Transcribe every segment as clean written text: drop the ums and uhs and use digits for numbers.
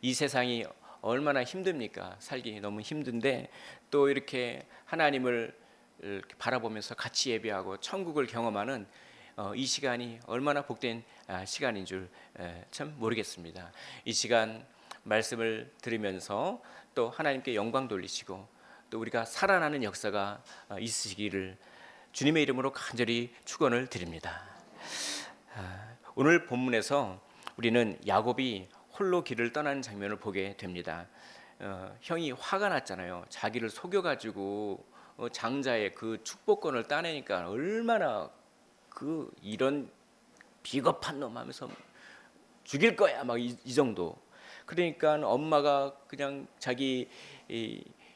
이 세상이 얼마나 힘듭니까? 살기 너무 힘든데 또 이렇게 하나님을 이렇게 바라보면서 같이 예배하고 천국을 경험하는 이 시간이 얼마나 복된 시간인 줄 참 모르겠습니다. 이 시간 말씀을 들으면서 또 하나님께 영광 돌리시고 또 우리가 살아나는 역사가 있으시기를 주님의 이름으로 간절히 축원을 드립니다. 오늘 본문에서 우리는 야곱이 홀로 길을 떠나는 장면을 보게 됩니다. 형이 화가 났잖아요. 자기를 속여가지고 장자의 그 축복권을 따내니까 얼마나 이런 비겁한 놈 하면서 죽일 거야 막 이 정도. 그러니까 엄마가 그냥 자기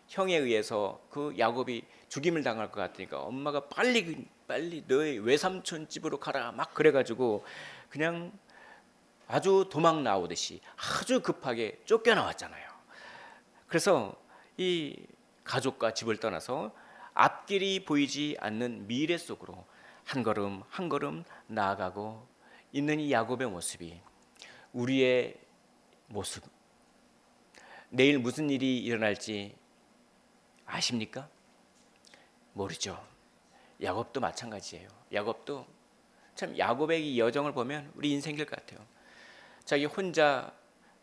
형에 의해서 그 야곱이 죽임을 당할 것 같으니까 엄마가 빨리 너의 외삼촌 집으로 가라 막 그래가지고 그냥 아주 도망 나오듯이 아주 급하게 쫓겨나왔잖아요. 그래서 이 가족과 집을 떠나서 앞길이 보이지 않는 미래 속으로 한 걸음 한 걸음 나아가고 있는 이 야곱의 모습이 우리의 모습, 내일 무슨 일이 일어날지 아십니까? 모르죠. 야곱도 마찬가지예요. 야곱도 참 야곱의 이 여정을 보면 우리 인생길 같아요. 자기 혼자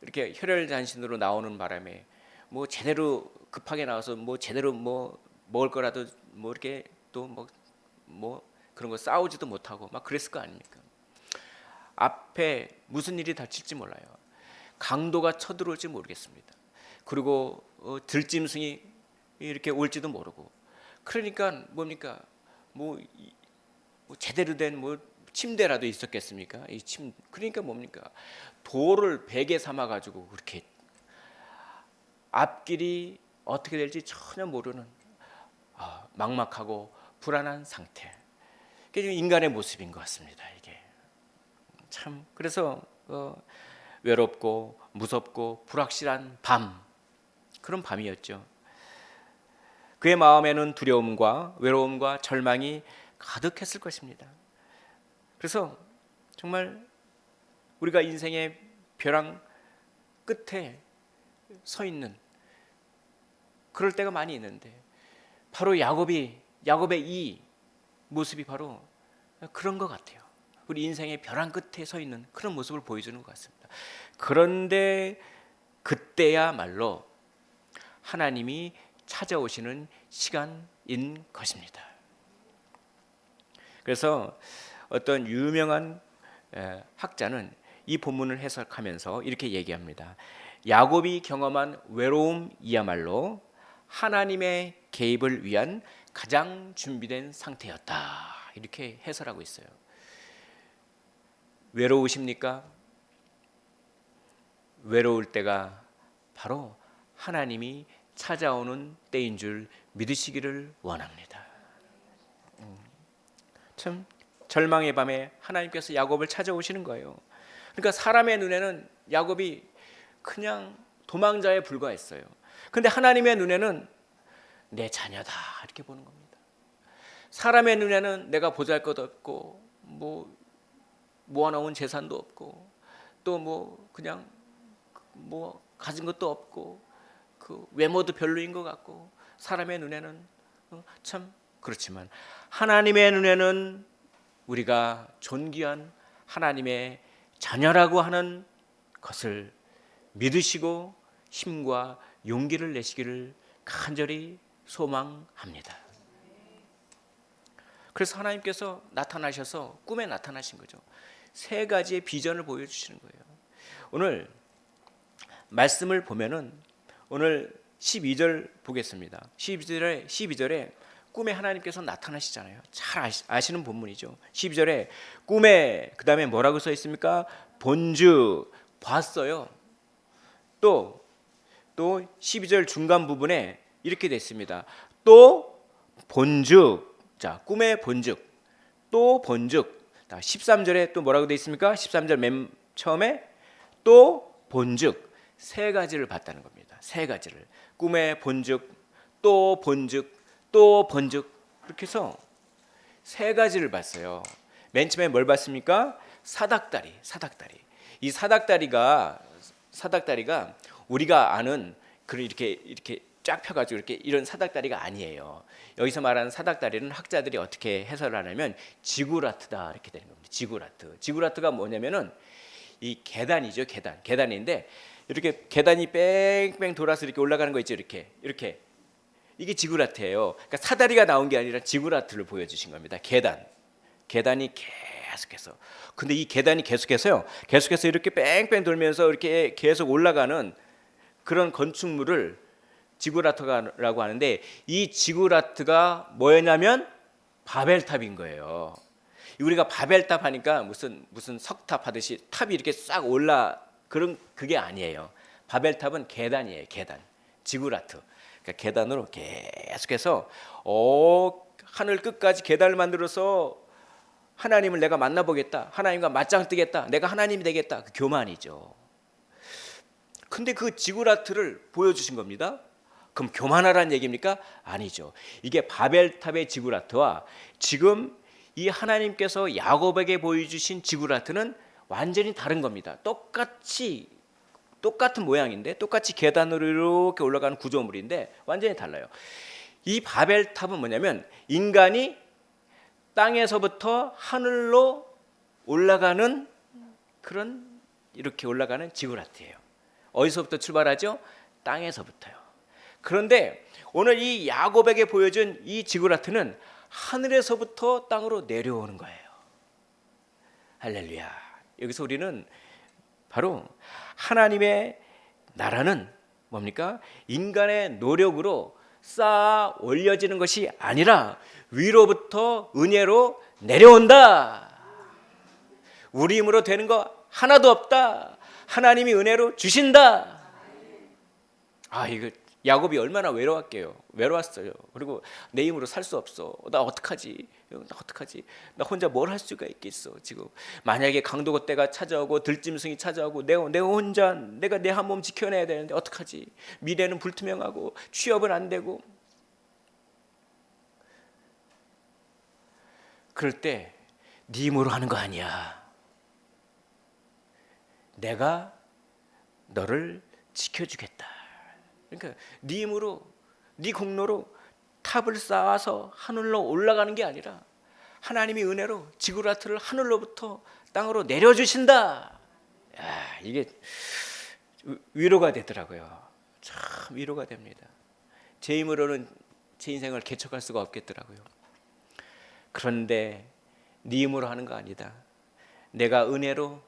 이렇게 혈혈단신으로 나오는 바람에 뭐 제대로 급하게 나와서 뭐 제대로 뭐 먹을 거라도 뭐 이렇게 또 뭐 그런 거 싸우지도 못하고 막 그랬을 거 아닙니까? 앞에 무슨 일이 닥칠지 몰라요. 강도가 쳐들어올지 모르겠습니다. 그리고 들짐승이 이렇게 올지도 모르고. 그러니까 뭡니까? 뭐 제대로 된 뭐 침대라도 있었겠습니까? 그러니까 뭡니까? 돌을 베개 삼아 가지고 그렇게 앞길이 어떻게 될지 전혀 모르는 막막하고 불안한 상태. 그게 인간의 모습인 것 같습니다. 이게 참 그래서 외롭고 무섭고 불확실한 밤, 그런 밤이었죠. 그의 마음에는 두려움과 외로움과 절망이 가득했을 것입니다. 그래서 정말 우리가 인생의 벼랑 끝에 서 있는 그럴 때가 많이 있는데 바로 야곱의 이 모습이 바로 그런 것 같아요. 우리 인생의 벼랑 끝에 서 있는 그런 모습을 보여주는 것 같습니다. 그런데 그때야말로 하나님이 찾아오시는 시간인 것입니다. 그래서 어떤 유명한 학자는 이 본문을 해석하면서 이렇게 얘기합니다. 야곱이 경험한 외로움이야말로 하나님의 개입을 위한 가장 준비된 상태였다. 이렇게 해설하고 있어요. 외로우십니까? 외로울 때가 바로 하나님이 찾아오는 때인 줄 믿으시기를 원합니다. 참 절망의 밤에 하나님께서 야곱을 찾아오시는 거예요. 그러니까 사람의 눈에는 야곱이 그냥 도망자에 불과했어요. 그런데 하나님의 눈에는 내 자녀다 이렇게 보는 겁니다. 사람의 눈에는 내가 보잘것없고 뭐 모아놓은 재산도 없고 또 그냥 가진 것도 없고 그 외모도 별로인 것 같고 사람의 눈에는 참 그렇지만 하나님의 눈에는 우리가 존귀한 하나님의 자녀라고 하는 것을 믿으시고 힘과 용기를 내시기를 간절히 소망합니다. 그래서 하나님께서 나타나셔서 꿈에 나타나신 거죠. 세 가지의 비전을 보여주시는 거예요. 오늘 말씀을 보면은 오늘 12절 보겠습니다. 12절에 꿈에 하나님께서 나타나시잖아요. 잘 아시는 본문이죠. 12절에 꿈에 그 다음에 뭐라고 써 있습니까? 본즉 봤어요. 또 12절 중간 부분에 이렇게 됐습니다. 또 본즉, 자 꿈의 본즉, 또 본즉. 13절에 또 뭐라고 돼 있습니까? 13절 맨 처음에 또 본즉, 세 가지를 봤다는 겁니다. 세 가지를 꿈의 본즉, 또 본즉, 또 본즉, 그렇게 해서 세 가지를 봤어요. 맨 처음에 뭘 봤습니까? 사닥다리. 이 사닥다리가 우리가 아는 그런 이렇게 쫙 펴가지고 이렇게 이런 사닥다리가 아니에요. 여기서 말하는 사닥다리는 학자들이 어떻게 해석을 하냐면 지구라트다 이렇게 되는 겁니다. 지구라트. 지구라트가 뭐냐면은 이 계단이죠. 계단인데 이렇게 계단이 뺑뺑 돌아서 이렇게 올라가는 거 있죠. 이렇게 이게 지구라트예요. 그러니까 사다리가 나온 게 아니라 지구라트를 보여주신 겁니다. 계단이 계속해서. 근데 이 계단이 계속해서 이렇게 뺑뺑 돌면서 이렇게 계속 올라가는 그런 건축물을 지구라트라고 하는데, 이 지구라트가 뭐였냐면 바벨탑인 거예요. 우리가 바벨탑 하니까 무슨 석탑 하듯이 탑이 이렇게 싹 올라 그런 그게 아니에요. 바벨탑은 계단이에요. 계단. 지구라트. 그러니까 계단으로 계속해서 하늘 끝까지 계단을 만들어서 하나님을 내가 만나보겠다. 하나님과 맞짱 뜨겠다. 내가 하나님이 되겠다. 그 교만이죠. 근데 그 지구라트를 보여주신 겁니다. 그럼 교만하라는 얘기입니까? 아니죠. 이게 바벨탑의 지구라트와 지금 이 하나님께서 야곱에게 보여주신 지구라트는 완전히 다른 겁니다. 똑같은 모양인데 똑같이 계단으로 이렇게 올라가는 구조물인데 완전히 달라요. 이 바벨탑은 뭐냐면 인간이 땅에서부터 하늘로 올라가는 그런 이렇게 올라가는 지구라트예요. 어디서부터 출발하죠? 땅에서부터요. 그런데 오늘 이 야곱에게 보여준 이 지구라트는 하늘에서부터 땅으로 내려오는 거예요. 할렐루야. 여기서 우리는 바로 하나님의 나라는 뭡니까? 인간의 노력으로 쌓아 올려지는 것이 아니라 위로부터 은혜로 내려온다. 우리 힘으로 되는 거 하나도 없다. 하나님이 은혜로 주신다. 이거 야곱이 얼마나 외로웠어요. 그리고 내 힘으로 살 수 없어. 나 어떡하지? 나 혼자 뭘 할 수가 있겠어? 지금 만약에 강도 때가 찾아오고 들짐승이 찾아오고 내가 내 한 몸 지켜내야 되는데 어떡하지? 미래는 불투명하고 취업은 안 되고. 그럴 때 네 힘으로 하는 거 아니야. 내가 너를 지켜주겠다. 그러니까 네 힘으로, 네 공로로 탑을 쌓아서 하늘로 올라가는 게 아니라 하나님이 은혜로 지구라트를 하늘로부터 땅으로 내려주신다. 이게 위로가 되더라고요. 참 위로가 됩니다. 제 힘으로는 제 인생을 개척할 수가 없겠더라고요. 그런데 네 힘으로 하는 거 아니다. 내가 은혜로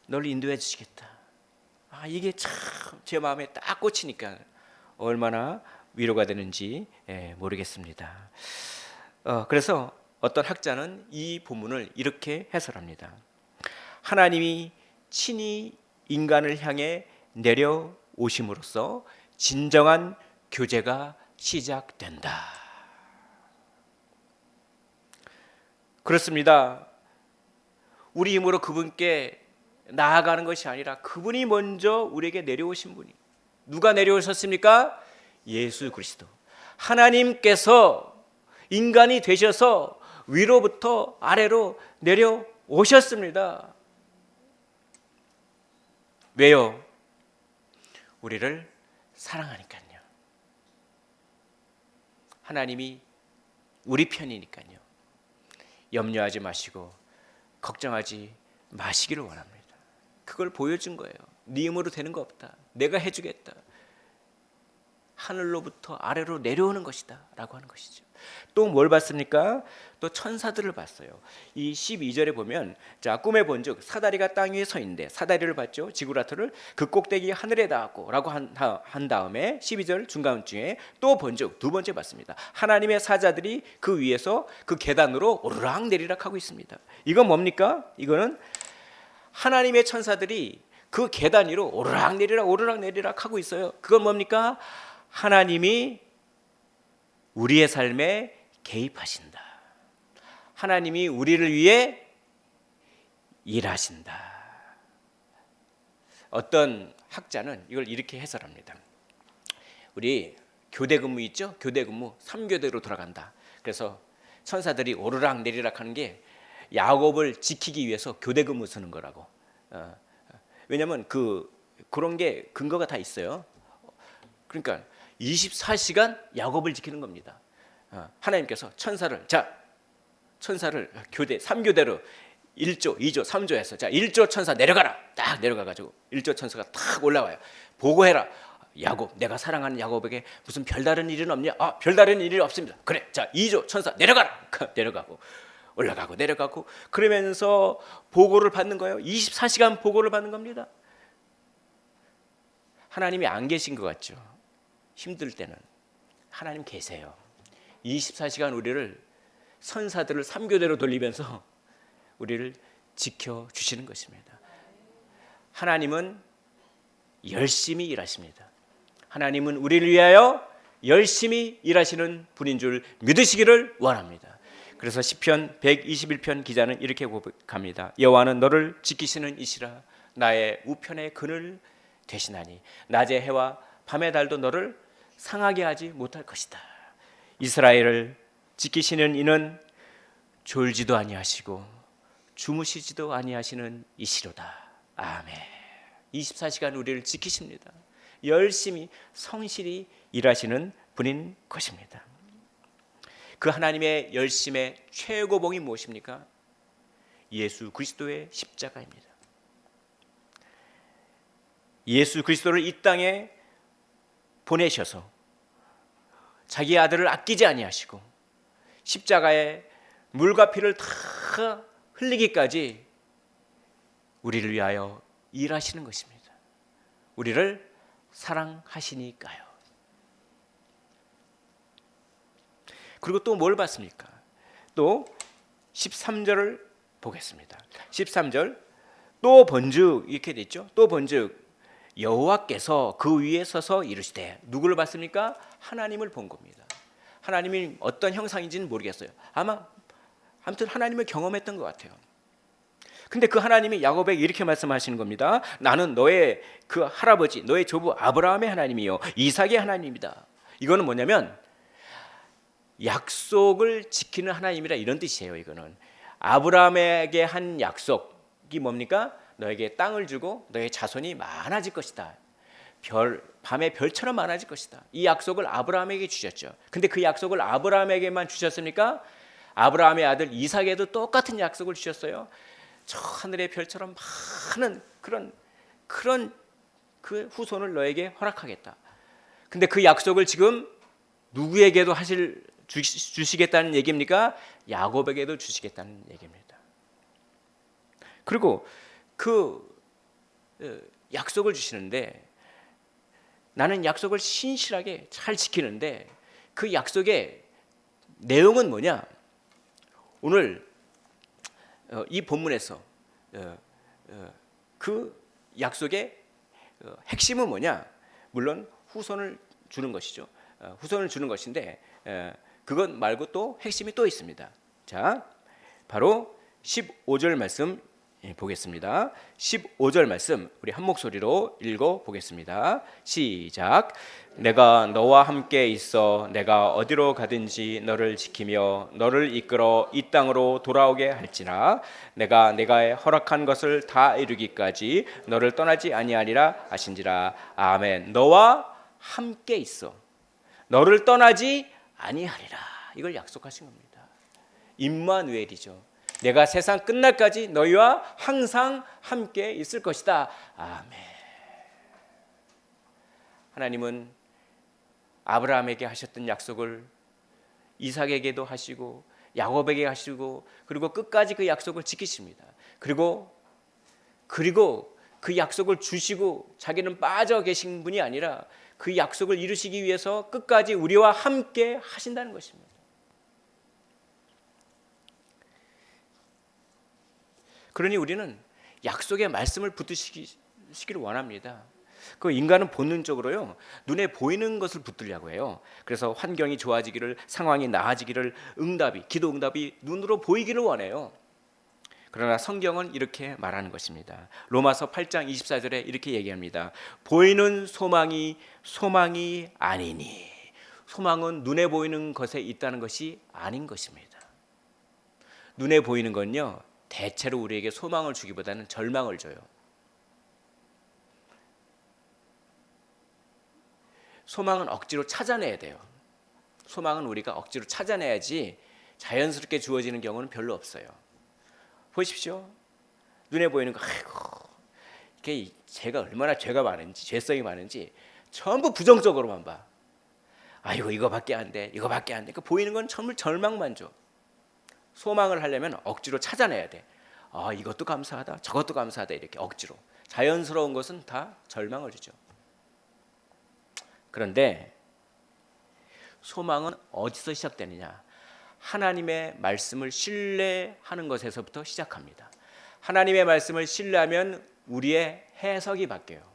널 인도해 주시겠다. 이게 참 제 마음에 딱 꽂히니까 얼마나 위로가 되는지 모르겠습니다. 그래서 어떤 학자는 이 본문을 이렇게 해설합니다. 하나님이 친히 인간을 향해 내려오심으로써 진정한 교제가 시작된다. 그렇습니다. 우리 힘으로 그분께 나아가는 것이 아니라 그분이 먼저 우리에게 내려오신 분이. 누가 내려오셨습니까? 예수 그리스도. 하나님께서 인간이 되셔서 위로부터 아래로 내려오셨습니다. 왜요? 우리를 사랑하니까요. 하나님이 우리 편이니까요. 염려하지 마시고 걱정하지 마시기를 원합니다. 그걸 보여준 거예요. 네 힘으로 되는 거 없다. 내가 해주겠다. 하늘로부터 아래로 내려오는 것이다 라고 하는 것이죠. 또 뭘 봤습니까? 또 천사들을 봤어요. 이 12절에 보면 꿈에 본즉 사다리가 땅 위에 서 있는데, 사다리를 봤죠. 지구라트를 그 꼭대기 하늘에 닿았고 라고 한 다음에 12절 중간쯤에 또 본즉 두 번째 봤습니다. 하나님의 사자들이 그 위에서 그 계단으로 오르락 내리락 하고 있습니다. 이건 뭡니까? 이거는 하나님의 천사들이 그 계단 위로 오르락 내리락 하고 있어요. 그건 뭡니까? 하나님이 우리의 삶에 개입하신다. 하나님이 우리를 위해 일하신다. 어떤 학자는 이걸 이렇게 해설합니다. 우리 교대 근무 있죠? 교대 근무 3교대로 돌아간다. 그래서 천사들이 오르락 내리락 하는 게 야곱을 지키기 위해서 교대 근무 쓰는 거라고. 왜냐하면 그 그런 게 근거가 다 있어요. 그러니까 24시간 야곱을 지키는 겁니다. 하나님께서 천사를 교대 3교대로 1조, 2조, 3조 해서 1조 천사 내려가라. 딱 내려가 가지고 1조 천사가 딱 올라와요. 보고해라. 야곱, 내가 사랑하는 야곱에게 무슨 별다른 일은 없냐? 별다른 일이 없습니다. 그래. 2조 천사 내려가라. 내려가고 올라가고 내려가고 그러면서 보고를 받는 거예요. 24시간 보고를 받는 겁니다. 하나님이 안 계신 것 같죠? 힘들 때는 하나님 계세요. 24시간 우리를 선사들을 3교대로 돌리면서 우리를 지켜주시는 것입니다. 하나님은 열심히 일하십니다. 하나님은 우리를 위하여 열심히 일하시는 분인 줄 믿으시기를 원합니다. 그래서 시편 121편 기자는 이렇게 고백합니다. 여호와는 너를 지키시는 이시라. 나의 우편의 그늘 되시나니 낮의 해와 밤의 달도 너를 상하게 하지 못할 것이다. 이스라엘을 지키시는 이는 졸지도 아니하시고 주무시지도 아니하시는 이시로다. 아멘. 24시간 우리를 지키십니다. 열심히 성실히 일하시는 분인 것입니다. 그 하나님의 열심의 최고봉이 무엇입니까? 예수 그리스도의 십자가입니다. 예수 그리스도를 이 땅에 보내셔서 자기 아들을 아끼지 아니하시고 십자가에 물과 피를 다 흘리기까지 우리를 위하여 일하시는 것입니다. 우리를 사랑하시니까요. 그리고 또 뭘 봤습니까? 또 13절을 보겠습니다. 13절 또 번즉 이렇게 됐죠. 또 번즉 여호와께서 그 위에 서서 이르시되 누구를 봤습니까? 하나님을 본 겁니다. 하나님이 어떤 형상인지는 모르겠어요. 아무튼 하나님을 경험했던 것 같아요. 근데 그 하나님이 야곱에게 이렇게 말씀하시는 겁니다. 나는 너의 그 할아버지, 너의 조부 아브라함의 하나님이요 이삭의 하나님이다. 이거는 뭐냐면 약속을 지키는 하나님이라 이런 뜻이에요. 이거는 아브라함에게 한 약속이 뭡니까? 너에게 땅을 주고 너의 자손이 많아질 것이다. 밤의 별처럼 많아질 것이다. 이 약속을 아브라함에게 주셨죠. 근데 그 약속을 아브라함에게만 주셨습니까? 아브라함의 아들 이삭에도 똑같은 약속을 주셨어요. 저 하늘의 별처럼 많은 그런 그 후손을 너에게 허락하겠다. 근데 그 약속을 지금 누구에게도 주시겠다는 얘기입니까? 야곱에게도 주시겠다는 얘기입니다. 그리고 그 약속을 주시는데 나는 약속을 신실하게 잘 지키는데 그 약속의 내용은 뭐냐? 오늘 이 본문에서 그 약속의 핵심은 뭐냐? 물론 후손을 주는 것이죠. 후손을 주는 것인데 그것 말고 또 핵심이 또 있습니다. 자, 바로 15절 말씀 보겠습니다. 15절 말씀 우리 한 목소리로 읽어 보겠습니다. 시작. 내가 너와 함께 있어 내가 어디로 가든지 너를 지키며 너를 이끌어 이 땅으로 돌아오게 할지라. 내가 허락한 것을 다 이루기까지 너를 떠나지 아니하리라 하신지라. 아멘. 너와 함께 있어 너를 떠나지 아니하리라. 이걸 약속하신 겁니다. 임마누엘이죠. 내가 세상 끝날까지 너희와 항상 함께 있을 것이다. 아멘. 하나님은 아브라함에게 하셨던 약속을 이삭에게도 하시고 야곱에게 하시고 그리고 끝까지 그 약속을 지키십니다. 그리고 그 약속을 주시고 자기는 빠져 계신 분이 아니라 그 약속을 이루시기 위해서 끝까지 우리와 함께 하신다는 것입니다. 그러니 우리는 약속의 말씀을 붙드시기를 원합니다. 그 인간은 본능적으로요 눈에 보이는 것을 붙들려고 해요. 그래서 환경이 좋아지기를, 상황이 나아지기를, 기도 응답이 눈으로 보이기를 원해요. 그러나 성경은 이렇게 말하는 것입니다. 로마서 8장 24절에 이렇게 얘기합니다. 보이는 소망이 아니니. 소망은 눈에 보이는 것에 있다는 것이 아닌 것입니다. 눈에 보이는 건요 대체로 우리에게 소망을 주기보다는 절망을 줘요. 소망은 억지로 찾아내야 돼요. 소망은 우리가 억지로 찾아내야지 자연스럽게 주어지는 경우는 별로 없어요. 보십시오. 눈에 보이는 거, 아이고, 이게 제가 얼마나 죄가 많은지, 죄성이 많은지 전부 부정적으로만 봐. 아이고, 이거밖에 안 돼, 이거밖에 안 돼. 그러니까 보이는 건 전부 절망만 줘. 소망을 하려면 억지로 찾아내야 돼. 아, 이것도 감사하다, 저것도 감사하다, 이렇게 억지로. 자연스러운 것은 다 절망을 주죠. 그런데 소망은 어디서 시작되느냐? 하나님의 말씀을 신뢰하는 것에서부터 시작합니다. 하나님의 말씀을 신뢰하면 우리의 해석이 바뀌어요.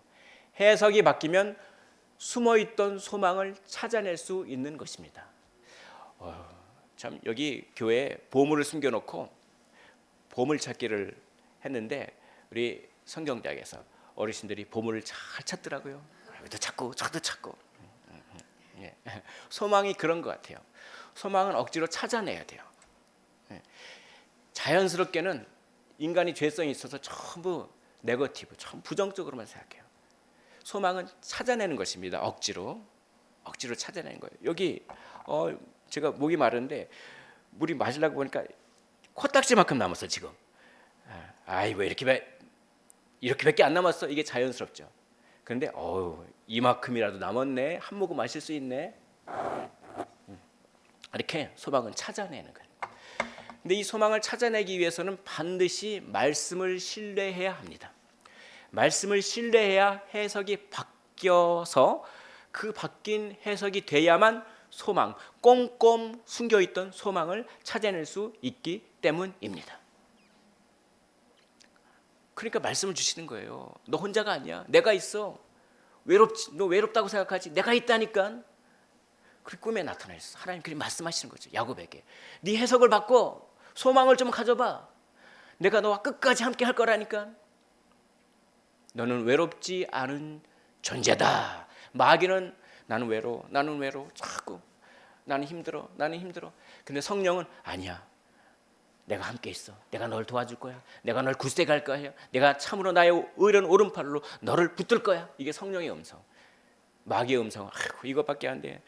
해석이 바뀌면 숨어있던 소망을 찾아낼 수 있는 것입니다. 참 여기 교회에 보물을 숨겨놓고 보물찾기를 했는데 우리 성경대학에서 어르신들이 보물을 잘 찾더라고요. 여기도 찾고 저도 찾고. 소망이 그런 것 같아요. 소망은 억지로 찾아내야 돼요. 자연스럽게는 인간이 죄성이 있어서 전부 네거티브, 전부 부정적으로만 생각해요. 소망은 찾아내는 것입니다. 억지로 찾아내는 거예요. 여기 제가 목이 마른데 물이 마시려고 보니까 코딱지만큼 남았어 지금. 아이고 이렇게밖에 안 남았어. 이게 자연스럽죠. 그런데 이만큼이라도 남았네. 한 모금 마실 수 있네. 이렇게 소망은 찾아내는 거예요. 근데 이 소망을 찾아내기 위해서는 반드시 말씀을 신뢰해야 합니다. 말씀을 신뢰해야 해석이 바뀌어서 그 바뀐 해석이 돼야만 소망, 꽁꽁 숨겨있던 소망을 찾아낼 수 있기 때문입니다. 그러니까 말씀을 주시는 거예요. 너 혼자가 아니야. 내가 있어. 너 외롭다고 생각하지? 내가 있다니까. 그 꿈에 나타나 있어. 하나님 그렇게 말씀하시는 거죠. 야곱에게. 네 해석을 바꿔. 소망을 좀 가져봐. 내가 너와 끝까지 함께 할 거라니까. 너는 외롭지 않은 존재다. 마귀는 나는 외로워. 자꾸 나는 힘들어. 근데 성령은 아니야. 내가 함께 있어. 내가 널 도와줄 거야. 내가 널 굳세갈 거야. 내가 참으로 나의 의로운 오른팔로 너를 붙들 거야. 이게 성령의 음성. 마귀의 음성은 아이고 이것밖에 안 돼.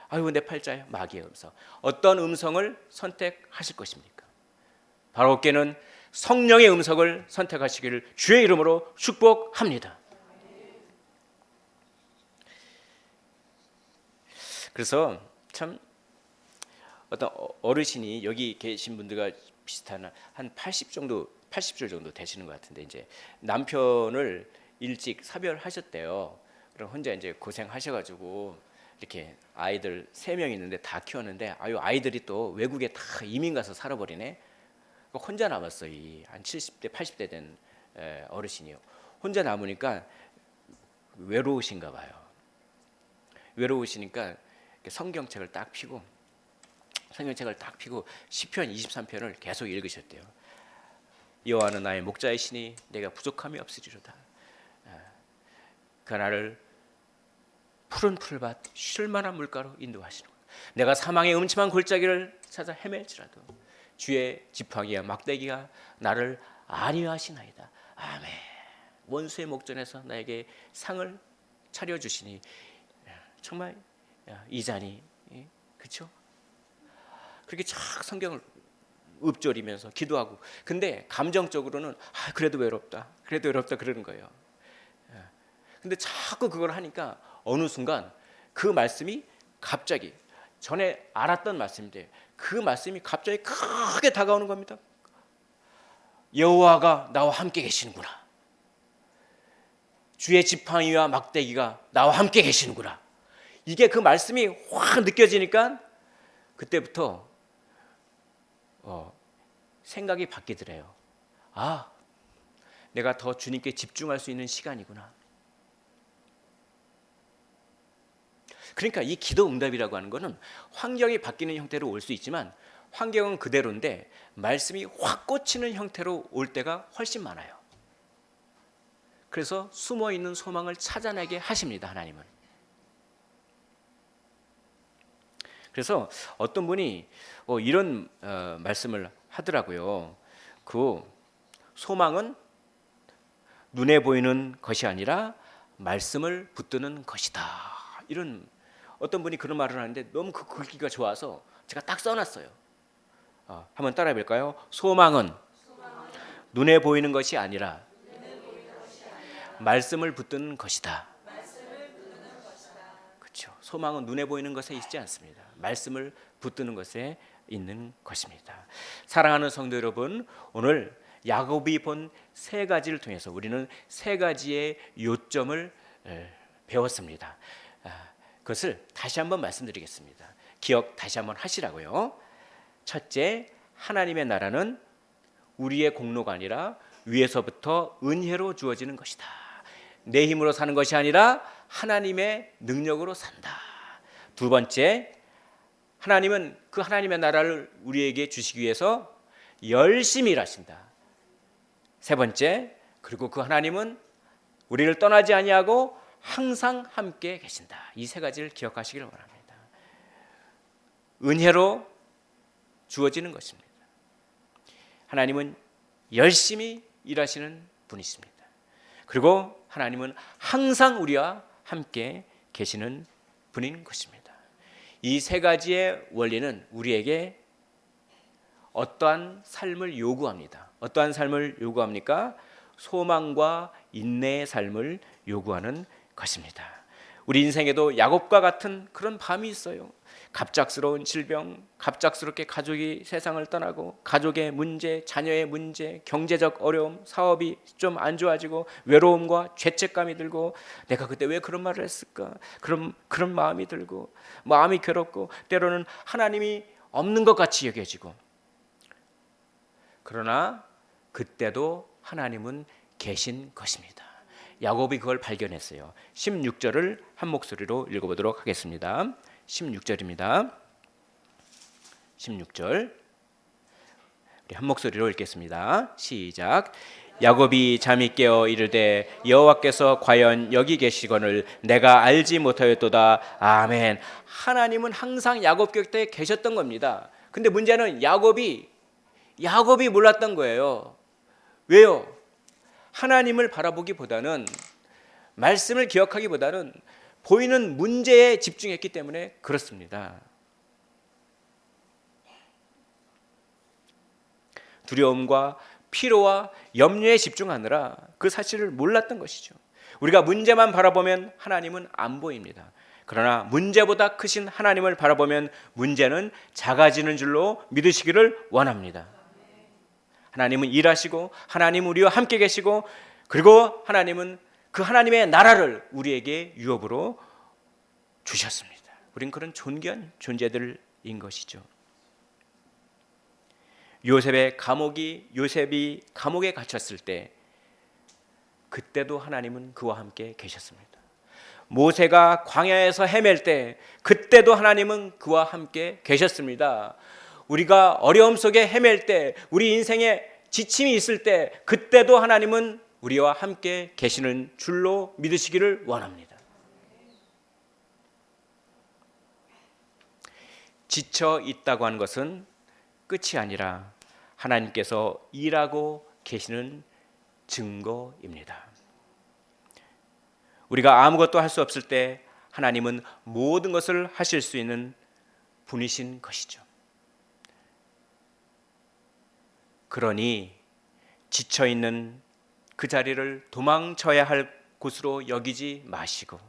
아이고 내 팔자야. 마귀의 음성. 어떤 음성을 선택하실 것입니까? 바로 어깨는 성령의 음성을 선택하시기를 주의 이름으로 축복합니다. 그래서 참 어떤 어르신이 여기 계신 분들과 비슷한 한 80줄 정도 되시는 것 같은데 이제 남편을 일찍 사별하셨대요. 그럼 혼자 이제 고생하셔가지고 이렇게 아이들 3명 있는데 다 키웠는데 아이들이 또 외국에 다 이민 가서 살아버리네. 혼자 남았어. 한 70대 80대 된 어르신이요. 혼자 남으니까 외로우신가 봐요. 외로우시니까 성경책을 딱 펴고 시편 23편을 계속 읽으셨대요. 여호와는 나의 목자이시니 내가 부족함이 없으리로다. 그 나를 푸른 풀밭 쉴 만한 물가로 인도하시는 거예요. 내가 사망의 음침한 골짜기를 찾아 헤맬지라도 주의 지팡이와 막대기가 나를 안위하시나이다. 아멘. 원수의 목전에서 나에게 상을 차려주시니 정말 이자니 그렇죠? 그렇게 쫙 성경을 읊조리면서 기도하고 근데 감정적으로는 그래도 외롭다 그러는 거예요. 근데 자꾸 그걸 하니까 어느 순간 그 말씀이 갑자기 전에 알았던 말씀인데 그 말씀이 갑자기 크게 다가오는 겁니다. 여호와가 나와 함께 계시는구나. 주의 지팡이와 막대기가 나와 함께 계시는구나. 이게 그 말씀이 확 느껴지니까 그때부터 생각이 바뀌더래요. 내가 더 주님께 집중할 수 있는 시간이구나. 그러니까 이 기도 응답이라고 하는 것은 환경이 바뀌는 형태로 올 수 있지만 환경은 그대로인데 말씀이 확 꽂히는 형태로 올 때가 훨씬 많아요. 그래서 숨어있는 소망을 찾아내게 하십니다. 하나님은. 그래서 어떤 분이 이런 말씀을 하더라고요. 그 소망은 눈에 보이는 것이 아니라 말씀을 붙드는 것이다. 이런 어떤 분이 그런 말을 하는데 너무 그 글귀가 좋아서 제가 딱 써놨어요. 한번 따라해 볼까요? 소망은 눈에 보이는 것이 아니라 말씀을 붙드는 것이다. 그렇죠. 소망은 눈에 보이는 것에 있지 않습니다. 말씀을 붙드는 것에 있는 것입니다. 사랑하는 성도 여러분, 오늘 야곱이 본 세 가지를 통해서 우리는 세 가지의 요점을 배웠습니다. 그것을 다시 한번 말씀드리겠습니다. 기억 다시 한번 하시라고요. 첫째, 하나님의 나라는 우리의 공로가 아니라 위에서부터 은혜로 주어지는 것이다. 내 힘으로 사는 것이 아니라 하나님의 능력으로 산다. 두 번째, 하나님은 그 하나님의 나라를 우리에게 주시기 위해서 열심히 일하신다. 세 번째, 그리고 그 하나님은 우리를 떠나지 아니하고 항상 함께 계신다. 이 세 가지를 기억하시기를 원합니다. 은혜로 주어지는 것입니다. 하나님은 열심히 일하시는 분이십니다. 그리고 하나님은 항상 우리와 함께 계시는 분인 것입니다. 이 세 가지의 원리는 우리에게 어떠한 삶을 요구합니다. 어떠한 삶을 요구합니까? 소망과 인내의 삶을 요구하는 것입니다. 우리 인생에도 야곱과 같은 그런 밤이 있어요. 갑작스러운 질병, 갑작스럽게 가족이 세상을 떠나고 가족의 문제, 자녀의 문제, 경제적 어려움, 사업이 좀 안 좋아지고 외로움과 죄책감이 들고 내가 그때 왜 그런 말을 했을까? 그런 마음이 들고 마음이 괴롭고 때로는 하나님이 없는 것 같이 여겨지고 그러나 그때도 하나님은 계신 것입니다. 야곱이 그걸 발견했어요. 16절을 한 목소리로 읽어보도록 하겠습니다. 16절입니다. 16절 우리 한 목소리로 읽겠습니다. 시작. 야곱이 잠이 깨어 이르되 여호와께서 과연 여기 계시거늘 내가 알지 못하였도다. 아멘. 하나님은 항상 야곱 곁에 계셨던 겁니다. 근데 문제는 야곱이 몰랐던 거예요. 왜요? 하나님을 바라보기보다는 말씀을 기억하기보다는 보이는 문제에 집중했기 때문에 그렇습니다. 두려움과 피로와 염려에 집중하느라 그 사실을 몰랐던 것이죠. 우리가 문제만 바라보면 하나님은 안 보입니다. 그러나 문제보다 크신 하나님을 바라보면 문제는 작아지는 줄로 믿으시기를 원합니다. 하나님은 일하시고 하나님은 우리와 함께 계시고 그리고 하나님은 그 하나님의 나라를 우리에게 유업으로 주셨습니다. 우린 그런 존귀한 존재들인 것이죠. 요셉이 감옥에 갇혔을 때 그때도 하나님은 그와 함께 계셨습니다. 모세가 광야에서 헤맬 때 그때도 하나님은 그와 함께 계셨습니다. 우리가 어려움 속에 헤맬 때 우리 인생에 지침이 있을 때 그때도 하나님은 우리와 함께 계시는 줄로 믿으시기를 원합니다. 지쳐 있다고 하는 것은 끝이 아니라 하나님께서 일하고 계시는 증거입니다. 우리가 아무것도 할 수 없을 때 하나님은 모든 것을 하실 수 있는 분이신 것이죠. 그러니 지쳐있는 그 자리를 도망쳐야 할 곳으로 여기지 마시고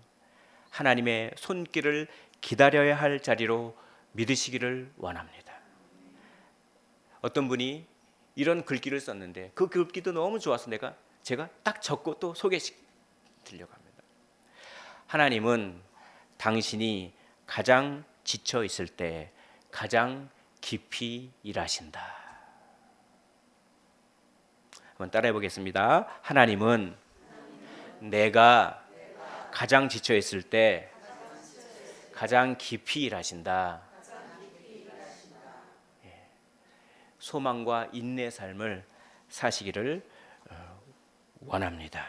하나님의 손길을 기다려야 할 자리로 믿으시기를 원합니다. 어떤 분이 이런 글귀를 썼는데 그 글귀도 너무 좋아서 제가 딱 적고 또 소개시키려고 합니다. 하나님은 당신이 가장 지쳐 있을 때 가장 깊이 일하신다. 한번 따라해 보겠습니다. 하나님은 내가 가장 지쳐 있을 때 가장 깊이 일하신다. 소망과 인내의 삶을 사시기를 원합니다.